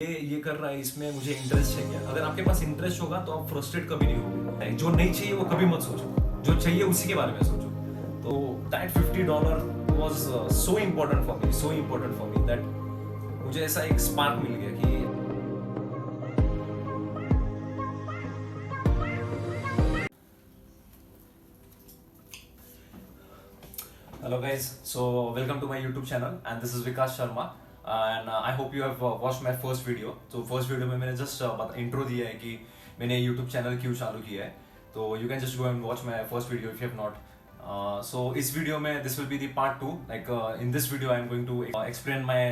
ये कर रहा है, इसमें मुझे इंटरेस्ट चाहिए। अगर आपके पास इंटरेस्ट होगा तो आप फ्रस्ट्रेट कभी नहीं होगे। जो नहीं चाहिए वो कभी मत सोचो, जो चाहिए उसी के बारे में सोचो। तो that $50 was so important for me that मुझे ऐसा एक स्पार्क मिल गया कि hello guys, so welcome to my YouTube channel and this is Vikas Sharma and I hope you have watched my first video. तो first video में मैंने just intro दिया है कि मैंने YouTube channel क्यों चालू किया है. तो you can just go and watch my first video if you have not. So इस video में this will be the part 2. Like in this video I am going to explain my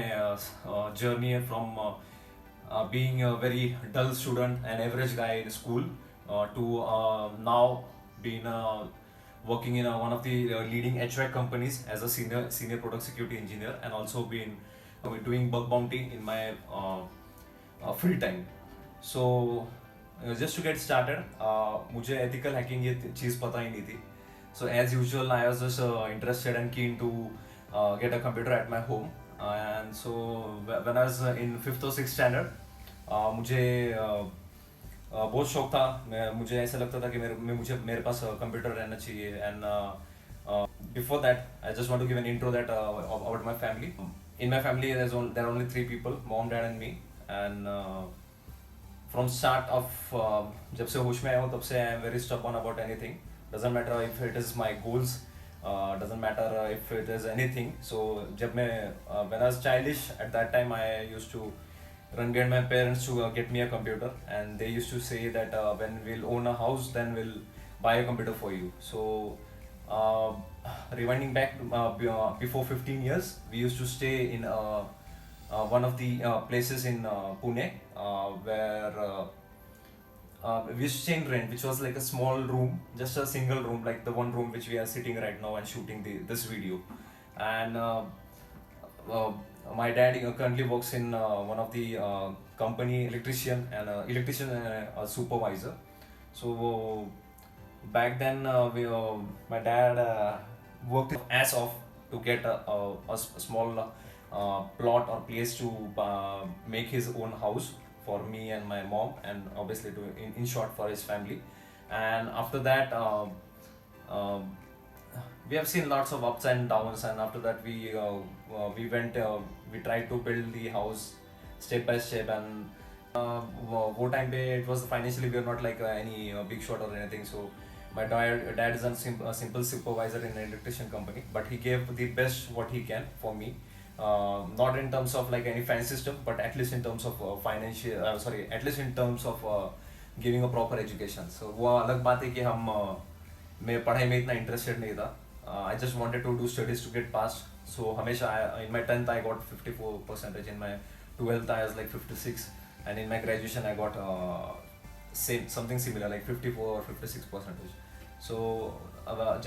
journey from being a very dull student, an average guy in school, to now being working in one of the leading HVAC companies as a senior product security engineer, and also been doing bug bounty in my free time. So just to get started, मुझे ethical hacking ये चीज़ पता ही नहीं थी. So as usual I was just interested and keen to get a computer at my home, and so when I was in 5th or 6th standard मुझे बहुत शौक था. मुझे ऐसा लगता था कि मेरे पास कंप्यूटर रहना चाहिए. And before that I just want to give an intro that about my family. In my family there are only 3 people, mom, dad and me. And from start of जब से होश में आया हूँ तब से I am very stubborn about anything. Doesn't matter if it is my goals, doesn't matter if it is anything. So जब मैं when I was childish at that time I used to run get my parents to get me a computer, and they used to say that when we'll own a house then we'll buy a computer for you. So rewinding back before 15 years we used to stay in one of the places in Pune where we used to stay in rent, which was like a small room, just a single room like the one room which we are sitting right now and shooting this video. And my dad currently works in one of the company, electrician and a supervisor. So back then my dad worked ass off to get a small plot or place to make his own house for me and my mom, and obviously to in short for his family. And after that we have seen lots of ups and downs, and after that we tried to build the house step by step. And वो time पे it was financially we are not like any big shot or anything. So my dad is a simple supervisor in an electrician company, but he gave the best what he can for me, not in terms of like any fancy stuff, but at least in terms of at least in terms of giving a proper education. So वो अलग बात है कि मैं पढ़ाई में इतना interested नहीं था. I just wanted to do studies to get passed. So हमेशा in my 10th I got 54%, in my 12th I was like 56, and in my graduation I got something similar like 54 or 56%. So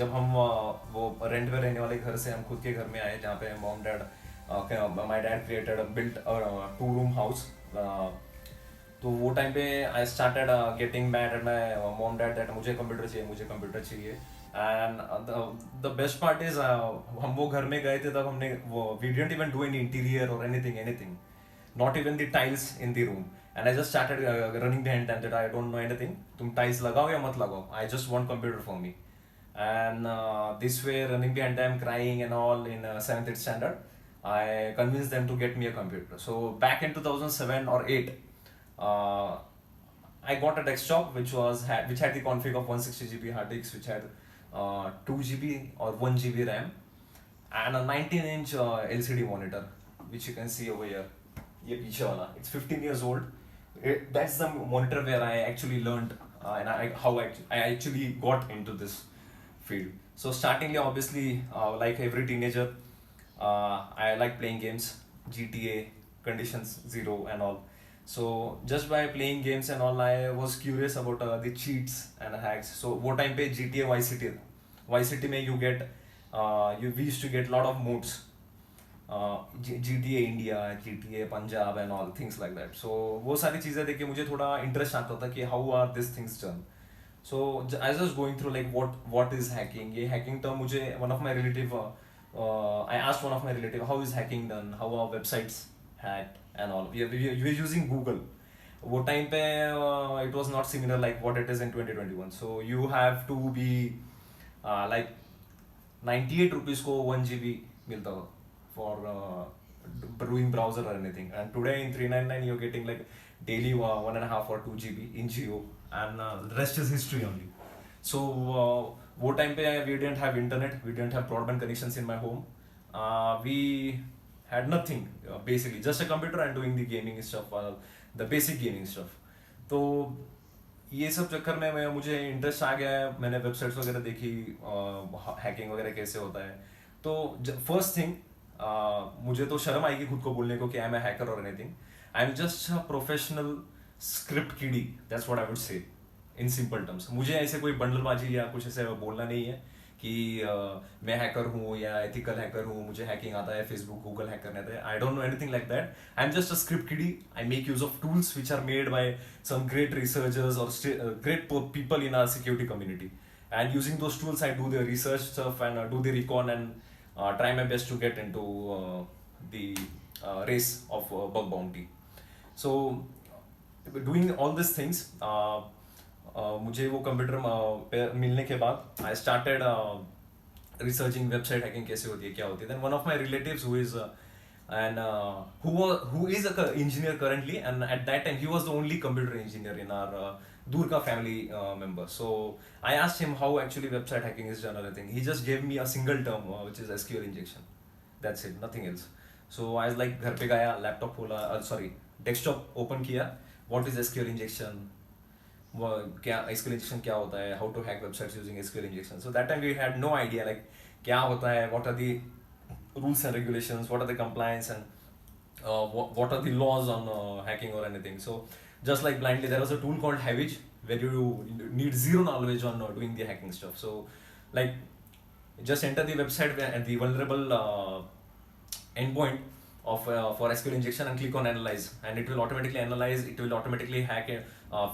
जब हम वो rent में रहने वाले घर से हम खुद के घर में आए जहाँ पे mom dad my dad built a 2-room house. तो वो टाइम पे I started getting mad at my mom dad that मुझे कंप्यूटर चाहिए. And the best part is हम वो घर में गए थे तब हमने वो we didn't even do any interior और anything, not even the tiles in the room. And I just started running behind them that I don't know anything. तुम टाइल्स लगाओ या मत लगाओ, I just want computer for me. And this way running behind them crying and all in 7th 8th standard I convinced them to get me a computer. So back in 2007 or 8 I got a desktop which had the config of 160 GB hard disks, which had 2 GB or 1 GB RAM, and a 19-inch LCD monitor, which you can see over here. ये पीछे वाला, it's 15 years old. That's the monitor where I actually learned and how I actually got into this field. So startingly obviously like every teenager I like playing games, GTA, Conditions Zero and all. So just by playing games and all I was curious about the cheats and hacks. So वो time पे GTA Vice City में you get we used to get lot of modes, GTA India, GTA Punjab and all things like that. So वो सारी चीज़ें देख के मुझे थोड़ा इंटरेस्ट आता था कि how are these things done. So I was just going through like what is hacking. ये hacking term मुझे one of my relative I asked one of my relative how is hacking done, how are websites hacked, and all. We were using Google. वो time पे it was not similar like what it is in 2021. So you have to be like 98 rupees को 1 GB मिलता था for doing browser or anything. And today in 399 you're getting like daily 1.5 or 2 GB in Geo, and the rest is history only. So वो time पे we didn't have internet, we didn't have broadband connections in my home. We had nothing, basically just a computer and doing the gaming stuff, the basic gaming stuff. तो ये सब चक्कर में मुझे interest आ गया है. मैंने वेबसाइट्स वगैरह देखी, हैकिंग वगैरह कैसे होता है. तो फर्स्ट थिंग, मुझे तो शर्म आएगी खुद को बोलने को कि आई एम ए हैकर और anything. I am just a professional script kiddie, that's what I would say in simple terms. मुझे ऐसे कोई बंडलबाजी या कुछ ऐसे बोलना नहीं है कि मैं हैकर हूँ या एथिकल हैकर हूँ, मुझे हैकिंग आता है, फेसबुक गूगल हैक करने आता है. I don't know anything like that. I am just a script kiddie. I make use of tools which are made by some great researchers or great people in our security community, and using those tools I do the research stuff and do the recon and try my best to get into the race of bug bounty. So doing all these things, मुझे वो computer पे मिलने के बाद I started researching website hacking कैसे होती है, क्या होती है. Then one of my relatives who is who is a engineer currently, and at that time he was the only computer engineer in our Durga family member. So I asked him how actually website hacking is done or anything. He just gave me a single term, which is SQL injection. That's it, nothing else. So I was like, घर पे गया, laptop खोला, sorry, desktop open किया. What is SQL injection? क्या SQL injection क्या होता है? How to hack websites using SQL injection? So that time we had no idea like क्या होता है, what are the rules and regulations, what are the compliance, and what are the laws on hacking or anything. So just like blindly, there was a tool called Havage where you need zero knowledge on doing the hacking stuff. So like just enter the website and the vulnerable endpoint of for SQL injection and click on analyze, and it will automatically analyze, it will automatically hack it,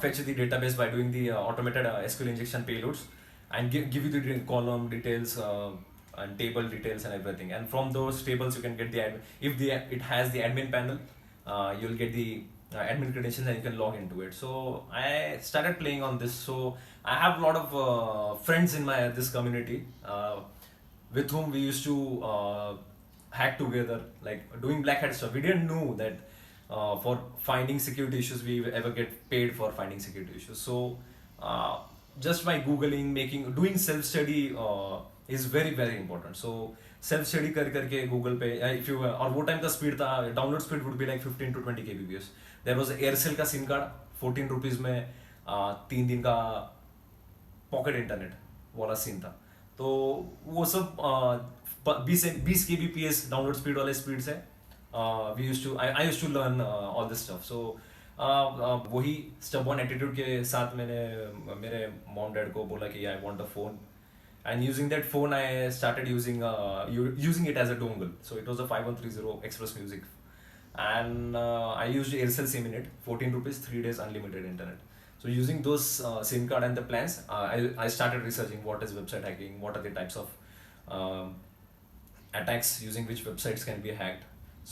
fetch the database by doing the automated SQL injection payloads, and give you the column details and table details and everything. And from those tables you can get the if it has the admin panel, you'll get the admin credentials and you can log into it. So I started playing on this. So I have a lot of friends in this community with whom we used to hack together, like doing black hat stuff. We didn't know that for finding security issues we ever get paid for finding security issues. So just by googling, doing self study is very very important. So self study करके Google पे if you और वो time का speed था, download speed would be like 15 to 20 kbps. There was Aircel का SIM card 14 rupees में 3 दिन का पॉकेट इंटरनेट वाला सीन था. तो वो सब 20 kbps डाउनलोड स्पीड वाले स्पीड से I used to learn all this stuff. So वही stubborn attitude के साथ मैंने मेरे मॉम डैड को बोला कि I want a phone. And using that phone, I started using it as a dongle. So it was a 5130 Express Music, and I used Aircel SIM in it, 14 rupees, 3 days unlimited internet. So using those SIM card and the plans, I started researching what is website hacking, what are the types of attacks using which websites can be hacked.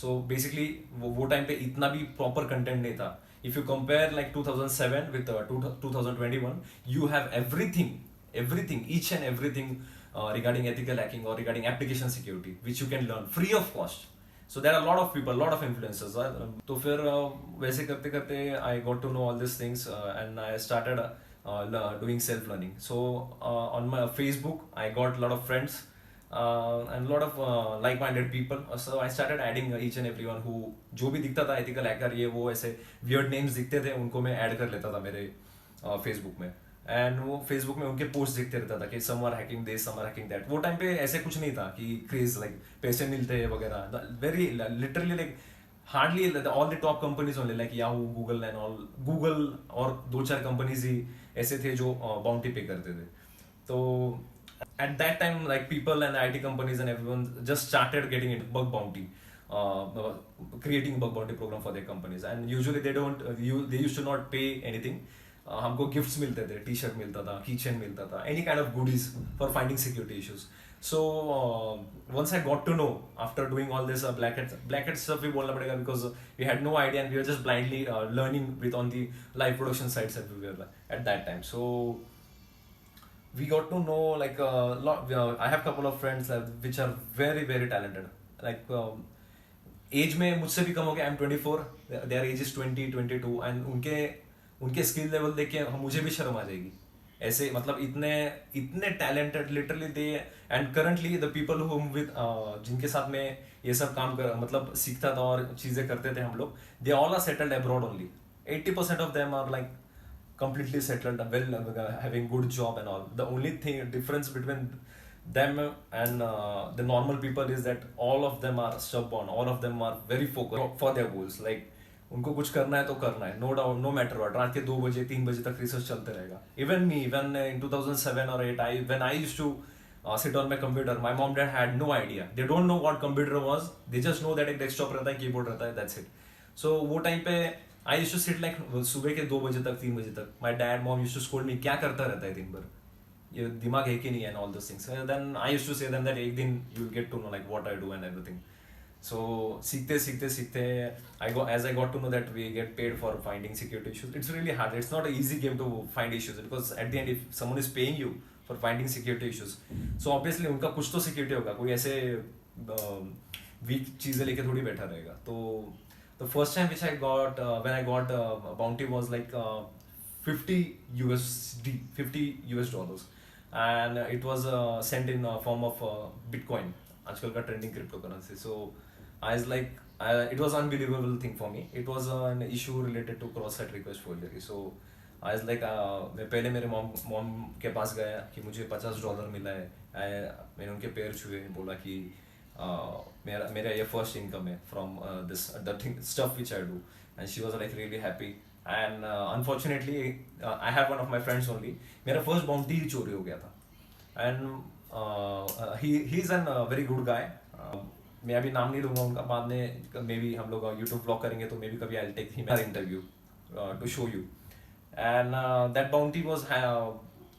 So basically, वो time पे इतना भी proper content नहीं था. If you compare like 2007 with 2021, you have everything, each and everything regarding ethical hacking or regarding application security, which you can learn free of cost. So there are a lot of people, a lot of influencers. तो फिर वैसे करते करते I got to know all these things, and I started doing self learning. So on my Facebook I got a lot of friends and a lot of like-minded people. So I started adding each and everyone who जो भी दिखता था ethical hacker, ये वो ऐसे weird names दिखते थे, उनको मैं ऐड कर लेता था मेरे Facebook में. एंड वो फेसबुक में उनके पोस्ट देखते रहता था कि some are hacking this, some are hacking that. वो टाइम पे ऐसे कुछ नहीं था कि क्रेज लाइक पैसे मिलते हैं वगैरह. Very literally like hardly all the top companies only like Yahoo, Google and all. Google और 2-4 कंपनीज ही ऐसे थे जो बाउंटी पे करते थे. तो at that time like people and IT companies and everyone just started getting into bug bounty, creating a bug bounty program for their companies, and usually they used to not pay anything. हमको gifts मिलते थे, T shirt मिलता था, की chain मिलता था, any kind of goodies for finding security issues. So once I got to know after doing all this black hat stuff भी बोलना पड़ेगा because we had no idea and we were just blindly learning with on the live production sites everywhere at that time. So we got to know like a lot. I have couple of friends which are very very talented. Like age में मुझसे भी कम हो गया. I am 24, their age is 20-22 and उनके उनके skill level देख के मुझे भी शर्म आ जाएगी. ऐसे मतलब इतने इतने talented literally they. And currently the people whom with जिनके साथ में ये सब काम कर मतलब सीखता था और चीजें करते थे हम लोग, they all are settled abroad only. 80% of them are like completely settled, well, having good job and all. The only thing difference between them and the normal people is that all of them are stubborn, all of them are very focused for their goals. Like उनको कुछ करना है तो करना है, no doubt, no matter what. रात के 2 बजे 3 बजे तक रिसर्च चलते रहेगा. Even me, when in 2007 or 8 I used to sit on my computer, my mom dad had no idea, they don't know what computer was, they just know that एक desktop रहता है, कीबोर्ड रहता है, that's it. So वो time पे I used to sit like सुबह के 2 बजे तक 3 बजे तक. My dad mom used to scold me, क्या करता रहता है दिन भर, ये दिमाग है कि नहीं, and all those things. And then I used to say them that एक दिन you will get to know like what I do and everything. So सीखते सीखते सीखते as I got to know that we get paid for finding security issues. It's really hard. It's not an easy game to find issues because at the end if someone is paying you for finding security issues, so obviously उनका कुछ तो security होगा, कोई ऐसे weak चीजें लेके थोड़ी बैठा रहेगा. तो the first time which I got when I got bounty was like 50 USD, $50, and it was sent in form of Bitcoin, आजकल का trending cryptocurrency. So I was like, it was unbelievable thing for me. It was an issue related to cross-site request forgery. So I was like, मैं पहले मेरे mom के पास गया कि मुझे $50 मिला है. मैंने उनके पैर छुए, बोला कि मेरा ये फर्स्ट इनकम है from this the thing stuff which I do. And she was like really happy. And unfortunately I have one of my friends only, मेरा फर्स्ट बाउंटी ही चोरी हो गया था. And he is an very good guy. मैं अभी नाम नहीं लूंगा उनका, बाद में मे बी हम लोग यूट्यूब ब्लॉग करेंगे तो मे बी कभी I take him an interview to show you. And that bounty was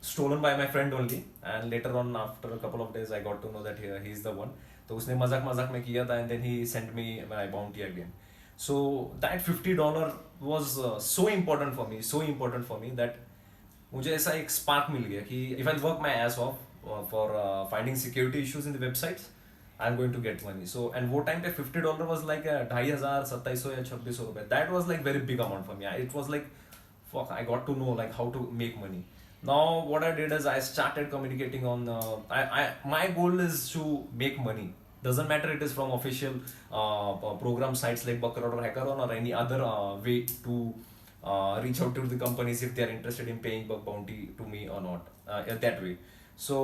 stolen by my friend only, and later on after a couple of days I got to know that he is the one. तो उसने मजाक में किया था and then he sent me my bounty again. So that $50 was so important for me that मुझे ऐसा एक spark मिल गया कि if I work my ass off for finding security issues in the websites, I'm going to get money. So and वो time पे $50 was like 2,500, 2,700 या 2,600 रुपए. That was like very big amount for me. It was like fuck, I got to know like how to make money. Now what I did is I started communicating on my goal is to make money. Doesn't matter it is from official program sites like Buckaroo or Hackathon or any other way to reach out to the companies if they are interested in paying bug bounty to me or not, that way. So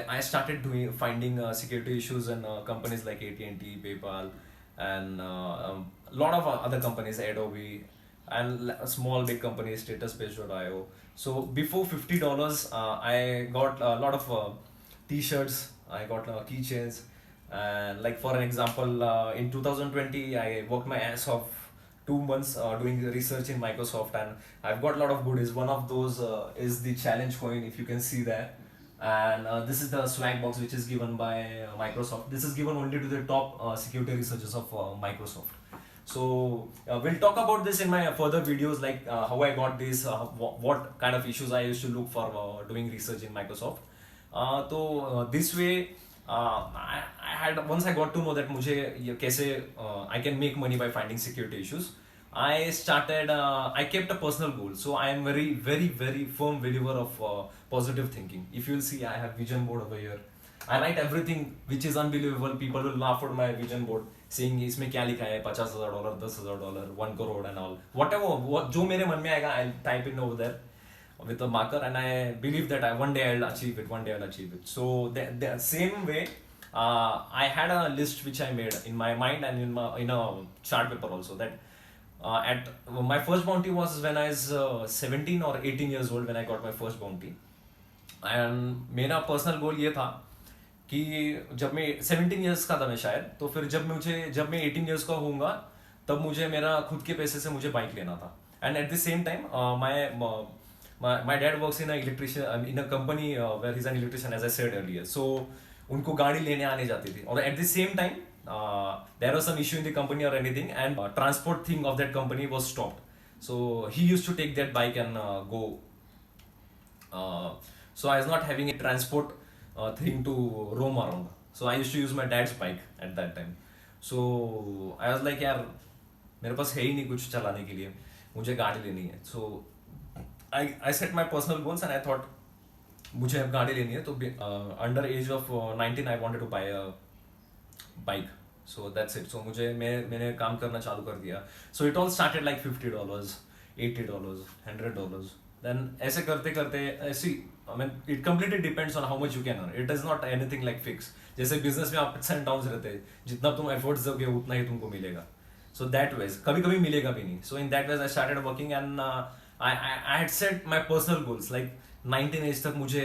I started finding security issues in companies like AT&T, PayPal, and a lot of other companies, Adobe, and small big companies, statuspace.io. So before $50 I got a lot of t-shirts, I got keychains, and like for an example in 2020 I worked my ass off 2 months doing research in Microsoft, and I've got a lot of goodies. One of those is the challenge coin, if you can see that. And this is the swag box which is given by Microsoft. This is given only to the top security researchers of Microsoft. So we'll talk about this in my further videos, like how I got this, what kind of issues I used to look for doing research in Microsoft. So this way I had, once I got to know that मुझे ये कैसे I can make money by finding security issues, I started I kept a personal goal. So I am very very very firm believer of positive thinking. If you'll see, I have vision board over here. I write everything which is unbelievable. People will laugh at my vision board saying इसमें क्या लिखा है, $50,000, $10,000, 1 crore and all. Whatever जो मेरे मन में आएगा, I'll type in over there with a marker, and I believe that one day I'll achieve it. So the same way I had a list which I made in my mind and in a chart paper also, that at my first bounty was when I was 17 or 18 years old when I got my first bounty. And मेरा personal goal ये था कि जब मैं 17 years का था मैं शायद, तो फिर जब मैं 18 इयर्स का होऊंगा तब मुझे मेरा खुद के पैसे से मुझे बाइक लेना था. And at the same time my dad works in a electrician in a company where he's an electrician, as I said earlier. So उनको गाड़ी लेने आने जाती थी, और at the same time there was some issue in the company or anything, and transport thing of that company was stopped. So he used to take that bike and go. So I was not having a transport thing to roam around. So I used to use my dad's bike at that time. So I was like, यार मेरे पास है ही नहीं कुछ चलाने के लिए, मुझे गाड़ी लेनी है. So I set my personal goals and I thought मुझे अब गाड़ी लेनी है. तो under age of 19 I wanted to buy a bike. So that's it. So मैंने काम करना चालू कर दिया. So it all started like $50, $80, $100. Then ऐसे करते करते ऐसी, I mean it completely depends on how much you can earn. It is not anything like fixed. जैसे business में आप ups and downs रहते हैं, जितना तुम efforts दोगे उतना ही तुमको मिलेगा. So that ways कभी कभी मिलेगा भी नहीं. So in that ways I started working and I had set my personal goals like 19 as तक मुझे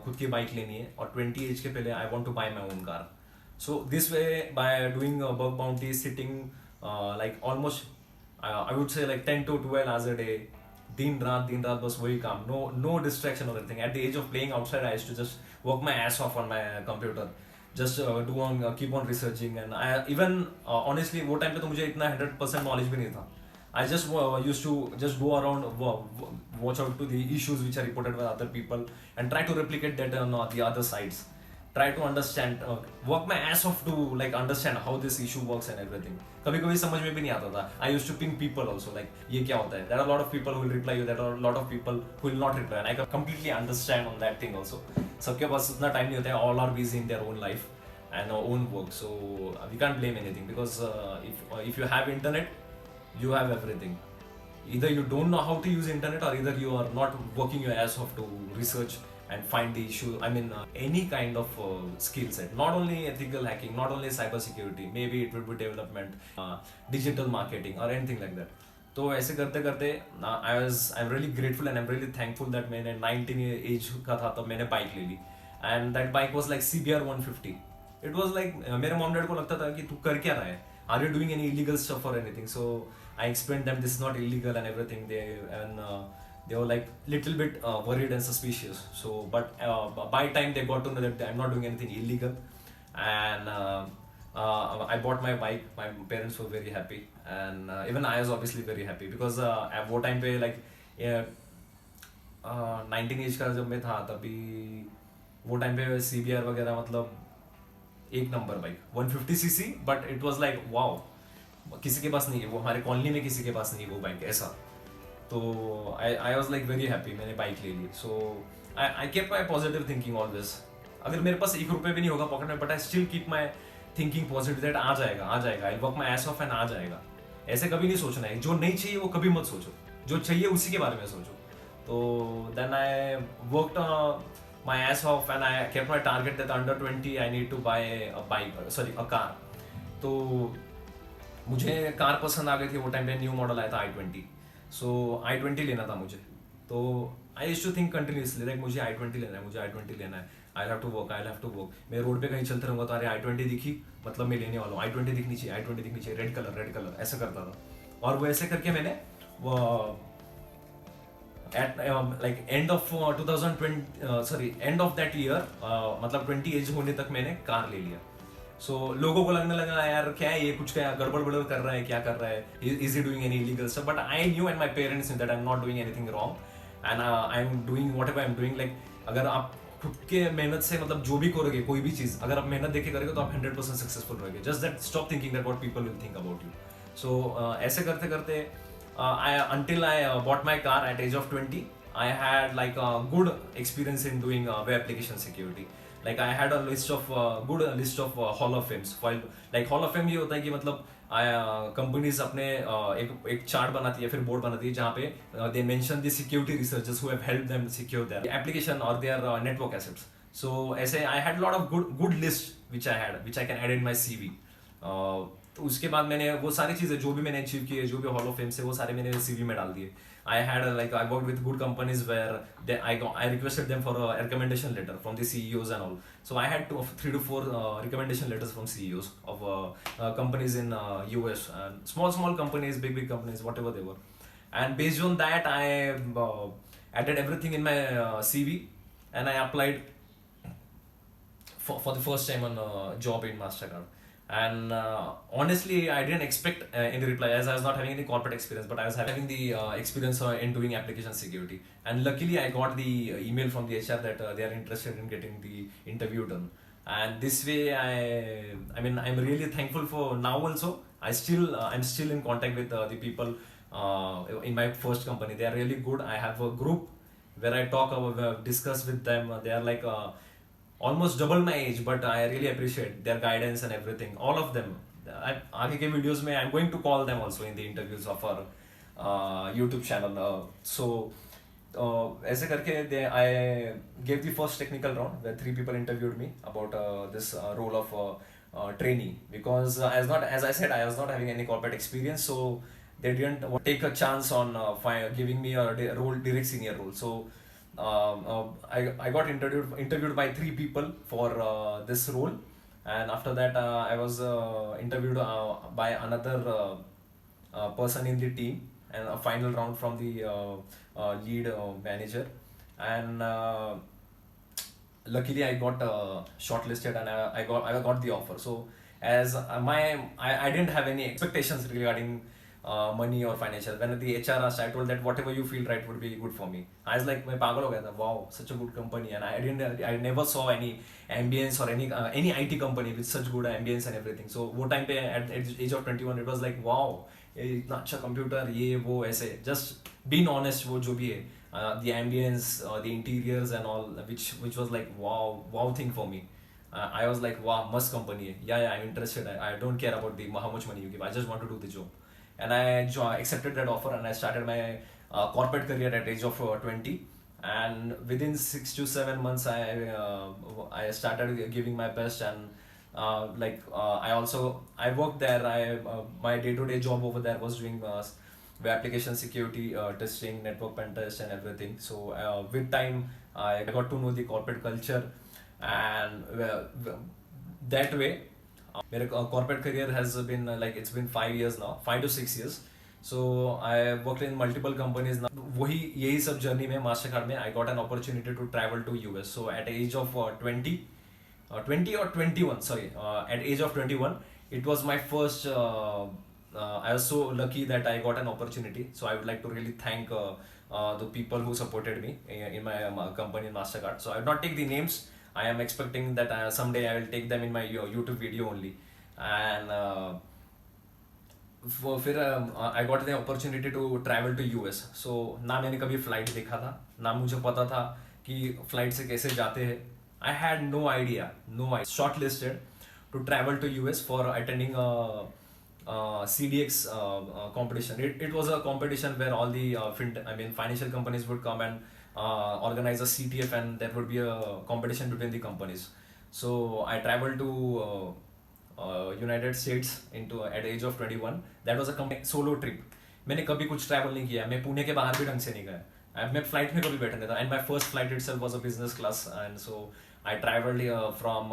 खुद की बाइक लेनी है, और 20 एज के पहले I want to buy my own car. So this way, by doing bug bounty, sitting like almost I would say like 10 to 12 hours a day, दिन रात बस वही काम, no distraction or anything. At the age of playing outside, I used to just work my ass off on my computer, just keep on researching. And I even honestly वो time पे तो मुझे इतना 100% knowledge भी नहीं था. I just used to just go around, watch out to the issues which are reported by other people and try to replicate that on the other sides. Try to understand, work my ass off to like understand how this issue works and everything. कभी कभी समझ में भी नहीं आता था. I used to ping people also like ये क्या होता है. There are a lot of people who will reply you, there are a lot of people who will not reply, and I can completely understand on that thing also. सबके पास उतना time नहीं होता है. All are busy in their own life and own work, so we can't blame anything, because if you have internet, you have everything. Either you don't know how to use internet, or either you are not working your ass off to research and find the issue. I mean any kind of skill set, not only ethical hacking, not only cyber security, maybe it would be development, digital marketing or anything like that. तो ऐसे करते करते I'm really grateful and I'm really thankful that मैंने 19 as का था तब मैंने bike ले ली, and that bike was like CBR 150. It was like मेरे मॉम डैड को लगता था कि तू कर क्या रहा है, are you doing any illegal stuff or anything. So I explained them this is not illegal and everything. They were like little bit worried and suspicious. So but by time they got to know that I'm not doing anything illegal, and I bought my bike. My parents were very happy, and even I was obviously very happy, because at वो time पे like 19 as का जब मैं था तभी वो time पे CBR वगैरह मतलब एक number bike 150cc, but it was like wow, किसी के पास नहीं है वो, हमारे कॉलोनी में किसी के पास नहीं है वो बाइक ऐसा. तो I was like very happy, मैंने बाइक ले ली. So I kept my positive thinking always. अगर मेरे पास ₹1 भी नहीं होगा पॉकेट में, but I still keep my thinking positive that आ जाएगा, I work my ass off and आ जाएगा. ऐसे कभी नहीं सोचना है. जो नहीं चाहिए वो कभी मत सोचो, जो चाहिए उसी के बारे में सोचो. तो then I worked my ass off and I kept my target that under 20 I need to buy a car. तो मुझे कार पसंद आ गई थी वो टाइम पे, न्यू मॉडल आया था i20. सो i20 लेना था मुझे. तो I used to think continuously like मुझे i20 लेना है, मुझे i20 लेना है. I have to work. मैं रोड पे कहीं चलते रहूँगा तो अरे i20 दिखी मतलब मैं लेने वाला हूँ, i20 दिखनी चाहिए, रेड कलर ऐसा करता था. और वो ऐसे करके मैंने वो at like end of 2020 end of that year मतलब 20 एज होने तक मैंने कार ले लिया. So लोगों को लगने लगा यार क्या है ये, कुछ क्या गड़बड़ कर रहा है, क्या कर रहा है, is he doing any illegal stuff. But I knew and my parents knew that I'm not doing anything wrong and I'm doing whatever I'm doing. Like अगर आप खुद के मेहनत से मतलब जो भी करोगे कोई भी चीज़, अगर आप मेहनत देख के करोगे तो आप 100% सक्सेसफुल रहोगे. Just that stop thinking that what people will think about you. So ऐसे करते करते until I bought my car at age of 20, I had like a good experience in doing web application security. Like I had a list of good list of Hall of Fames. While like Hall of Fame ये होता है कि मतलब companies अपने एक chart बनाती है, फिर बोर्ड बनाती है जहाँ पे they mention the security researchers who have helped them secure their application or their network assets. So ऐसे I had a lot of good list which I can add in my CV. तो उसके बाद मैंने वो सारी चीज़ें जो भी मैंने अचीव की है, जो भी हॉल ऑफ फेम से, वो सारे मैंने CV में डाल दिए. I worked with good companies where I requested them for a recommendation letter from the CEOs and all. So I had 3 to 4 recommendation letters from CEOs of companies in US, and small companies, big companies, whatever they were. And based on that, I added everything in my CV, and I applied for the first time on a job in Mastercard. And honestly, I didn't expect any reply, as I was not having any corporate experience, but I was having the experience in doing application security. And luckily, I got the email from the HR that they are interested in getting the interview done. And this way, I mean, I'm really thankful for now also. I'm still in contact with the people in my first company. They are really good. I have a group where I talk about, discuss with them. They are like almost double my age, but I really appreciate their guidance and everything. All of them. आगे के videos में I'm going to call them also in the interviews of our YouTube channel. ऐसे करके I gave the first technical round where 3 people interviewed me about this role of trainee, because as I said, I was not having any corporate experience, so they didn't take a chance on giving me a direct senior role. So I got interviewed by 3 people for this role, and after that I was interviewed by another person in the team, and a final round from the lead manager. And luckily I got shortlisted, and I got the offer. So as I didn't have any expectations regarding money or financial. When the HR asked, I told that whatever you feel right would be good for me. I was like, मैं पागल हो गया था. Wow, such a good company, and I never saw any ambience or any IT company with such good ambience and everything. So वो time पे at age of 21 it was like wow, इतना अच्छा computer ये वो ऐसे. Just being honest, वो जो भी है, the ambience, the interiors and all, which was like wow thing for me. I was like wow, must company है. Yeah, I'm interested. I don't care about how much money you give. I just want to do the job. And I accepted that offer, and I started my corporate career at age of 20. And within 6 to 7 months, I started giving my best, and I worked there. My day-to-day job over there was doing web application security testing, network pen test, and everything. So with time, I got to know the corporate culture, and that way. मेरे corporate career has been it's been 5 years now, 5 to 6 years. So I worked in multiple companies now. वही यही सब journey में Mastercard में I got an opportunity to travel to US. So at age of 20 or 21, sorry, at age of 21, it was my first. I was so lucky that I got an opportunity. So I would like to really thank the people who supported me in my company in Mastercard. So I will not take the names. I am expecting that someday I will take them in my YouTube video only. And I got the opportunity to travel to US. So ना मैंने कभी flight देखा था, ना मुझे पता था कि flight से कैसे जाते हैं. I had no idea. Shortlisted to travel to US for attending a CDX competition. It was a competition where all the financial companies would come and organize a CTF, and there would be a competition between the companies. So I traveled to United States at the age of 21. That was a solo trip. मैंने कभी कुछ travel नहीं किया. मैं पुणे के बाहर भी ढंग से नहीं गया. मैं flight में कभी बैठा नहीं था. And my first flight itself was a business class. And so I traveled from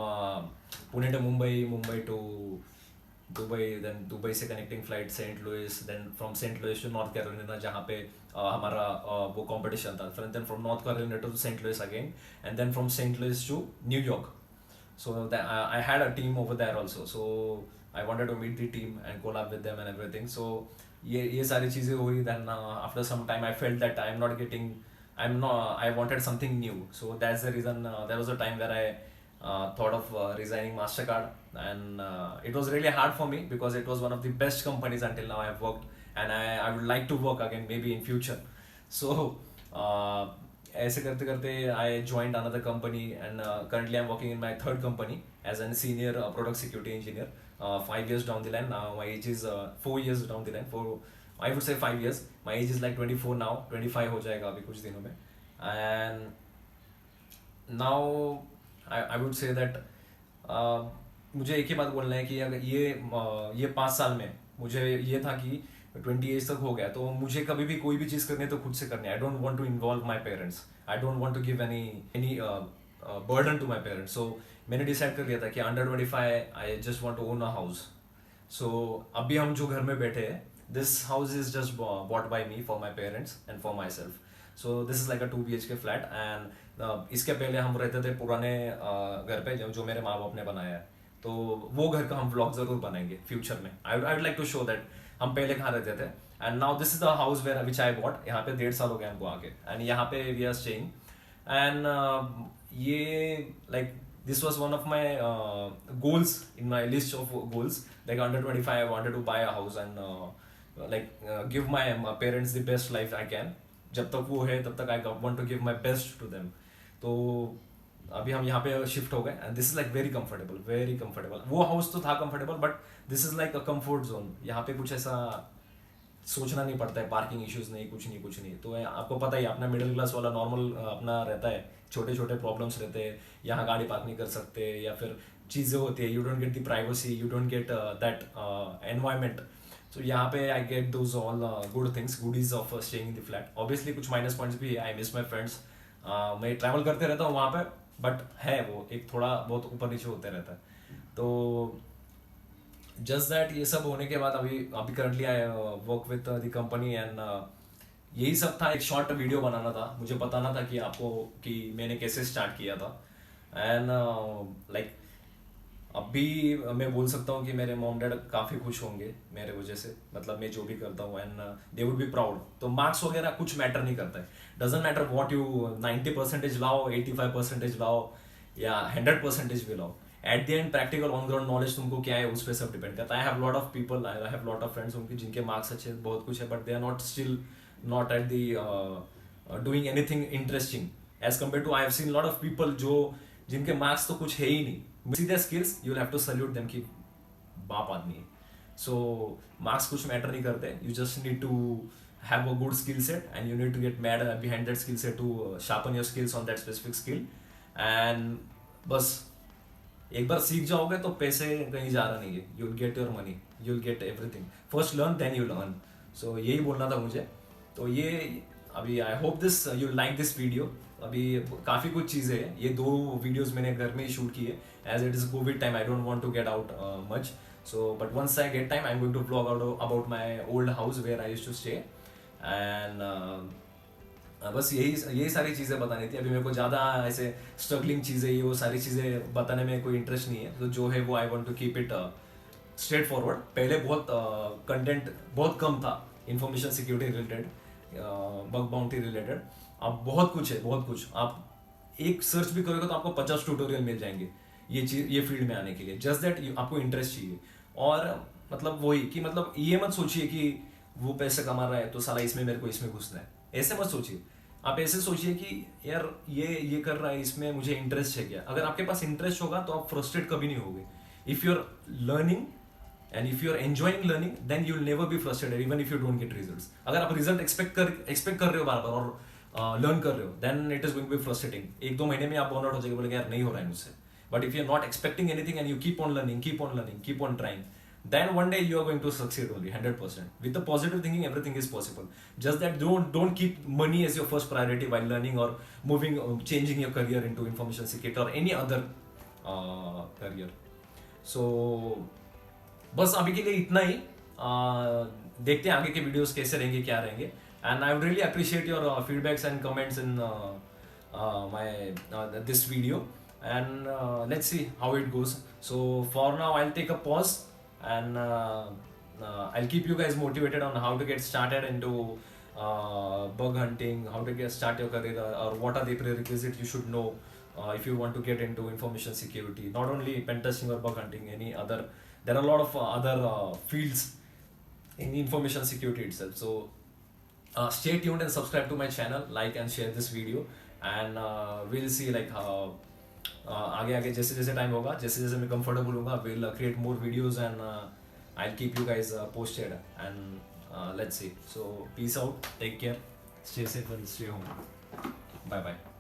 Pune to Mumbai to Dubai, then Dubai से connecting flight St. Louis, then from St. Louis to North Carolina जहाँ पे हमारा वो competition था. Then from North Carolina to St. Louis again, and then from St. Louis to New York. So I had a team over there also. So I wanted to meet the team and collab with them and everything. So ये सारी चीजें हुई. Then after some time I felt that I wanted something new. So that's the reason there was a time where I thought of resigning Mastercard, and it was really hard for me because it was one of the best companies until now I've worked, and I would like to work again maybe in future. So ऐसे करते करते I joined another company, and currently I'm working in my third company as a senior product security engineer. 5 years down the line, now my age is 4 years down the line. I would say 5 years. My age is like 24 now. 25 हो जाएगा अभी कुछ दिनों में. And now I would say that मुझे एक ही बात बोलना है कि अगर ये 5 साल में मुझे ये था कि 20 एज तक हो गया तो मुझे कभी भी कोई भी चीज़ करनी है तो खुद से करनी है. I don't want to involve my parents. I don't want to give any burden to my parents. So मैंने डिसाइड कर लिया था कि under 25 I just want to own a house. So अभी हम जो घर में बैठे हैं this house is just bought by me for my parents and for myself. So this is like a 2 BHK flat and इसके पहले हम रहते थे पुराने घर पे जो मेरे माँ बाप ने बनाया है, तो वो घर का हम व्लॉग जरूर बनाएंगे फ्यूचर में. I would like to show that हम पहले कहाँ रहते थे. And now this is the house where which I bought. यहाँ पे 1.5 साल हो गए हमको आके, एंड यहाँ पे वी आर स्टेइंग. एंड ये like this was one of my goals in my list of goals. Like under 25 I wanted to buy a house and give my parents the best life I can. जब तक वो है तब तक I want to give my best to them. तो अभी हम यहाँ पे शिफ्ट हो गए and this is like very comfortable. वो हाउस तो था comfortable, but this is like a comfort zone. यहाँ पे कुछ ऐसा सोचना नहीं पड़ता है, पार्किंग इश्यूज नहीं, कुछ नहीं. तो आपको पता ही, अपना मिडिल क्लास वाला नॉर्मल अपना रहता है, छोटे छोटे प्रॉब्लम्स रहते हैं, यहाँ गाड़ी पार्क नहीं कर सकते, या फिर चीज़ें होती है, you don't get the privacy, you don't get that environment. So यहाँ पे I get those all good things, goodies of staying in the flat. Obviously कुछ माइनस पॉइंट्स भी है. I miss my friends. मैं ट्रैवल करते रहता हूँ वहाँ पे, बट है वो एक थोड़ा बहुत ऊपर नीचे होते रहता है. तो जस्ट दैट ये सब होने के बाद अभी currently I work with the company and यही सब था. एक शॉर्ट वीडियो बनाना था, मुझे बताना था कि आपको कि मैंने कैसे स्टार्ट किया था. एंड लाइक अभी मैं बोल सकता हूँ कि मेरे मॉम डैड काफ़ी खुश होंगे मेरे वजह से, मतलब मैं जो भी करता हूँ, and they would be proud. तो मार्क्स वगैरह कुछ मैटर नहीं करता है. डजेंट मैटर वॉट यू 90% लाओ, 85% लाओ या 100% भी लाओ. At the end practical on ground knowledge तुमको क्या है उस पर सब डिपेंड करता है. I have lot of people, I have lot of friends उनके जिनके मार्क्स अच्छे बहुत कुछ है, but they are not still not at the doing anything interesting as compare to I have seen lot of people जो जिनके marks तो कुछ है ही नहीं. See their skills, you will have to salute them कि बाप आदमी है. सो मार्क्स कुछ मैटर नहीं करते. You just need to have a good skill set and you need to get mad behind that skill set to sharpen your skills on that specific skill. and बस एक बार सीख जाओगे तो पैसे कहीं जा रहा नहीं है. You will get your money, you will get everything. First learn then you learn. So यही बोलना था मुझे. तो ये अभी I hope this you like this video. अभी काफ़ी कुछ चीज़ें हैं. ये 2 वीडियोज़ मैंने घर में ही शूट किए. As it is covid time, I don't want to get out much. So but once I get time I am going to vlog about my old house where I used to stay. And बस यही सारी चीज़ें बतानी थी. अभी मेरे को ज़्यादा ऐसे स्ट्रगलिंग चीज़ें, ये वो सारी चीज़ें बताने में कोई इंटरेस्ट नहीं है. तो जो है वो I want to keep it straightforward. पहले बहुत कंटेंट बहुत कम था information security related, bug bounty related. अब बहुत कुछ है, बहुत कुछ. आप एक सर्च भी करोगे तो आपको 50 ट्यूटोरियल मिल जाएंगे ये फील्ड में आने के लिए. जस्ट दैट आपको इंटरेस्ट चाहिए. और मतलब वही कि मतलब ये मत सोचिए कि वो पैसे कमा रहा है तो साला इसमें मेरे को इसमें घुसना है. ऐसे मत सोचिए. आप ऐसे सोचिए कि यार ये कर रहा है, इसमें मुझे इंटरेस्ट है क्या. अगर आपके पास इंटरेस्ट होगा तो आप फ्रस्ट्रेट कभी नहीं होगे. If you are learning and if you are enjoying learning then you will never be frustrated even if you don't get results. अगर आप रिजल्ट एक्सपेक्ट कर रहे हो बार बार और लर्न कर रहे हो, then it is going to be frustrating. 1-2 महीने में आप बर्नआउट हो जाएंगे, बोलेंगे यार नहीं हो रहा है मुझसे. But if you are not expecting anything and you keep on learning, keep on trying, then one day you are going to succeed only 100%. With the positive thinking, everything is possible. Just that don't keep money as your first priority while learning or moving, changing your career into information security or any other career. So बस अभी के लिए इतना ही. देखते हैं आगे के videos कैसे रहेंगे, क्या रहेंगे. And I would really appreciate your feedbacks and comments in my this video. And let's see how it goes. So for now I'll take a pause and I'll keep you guys motivated on how to get started into bug hunting, how to start your career, or what are the prerequisites you should know if you want to get into information security. Not only pen testing or bug hunting, any other. There are a lot of other fields in information security itself. So stay tuned and subscribe to my channel, like and share this video, and we'll see like how आगे जैसे जैसे time होगा, जैसे जैसे मैं comfortable होगा, will create more videos and I will keep you guys posted and let's see. So peace out, take care, stay safe and stay home. Bye bye.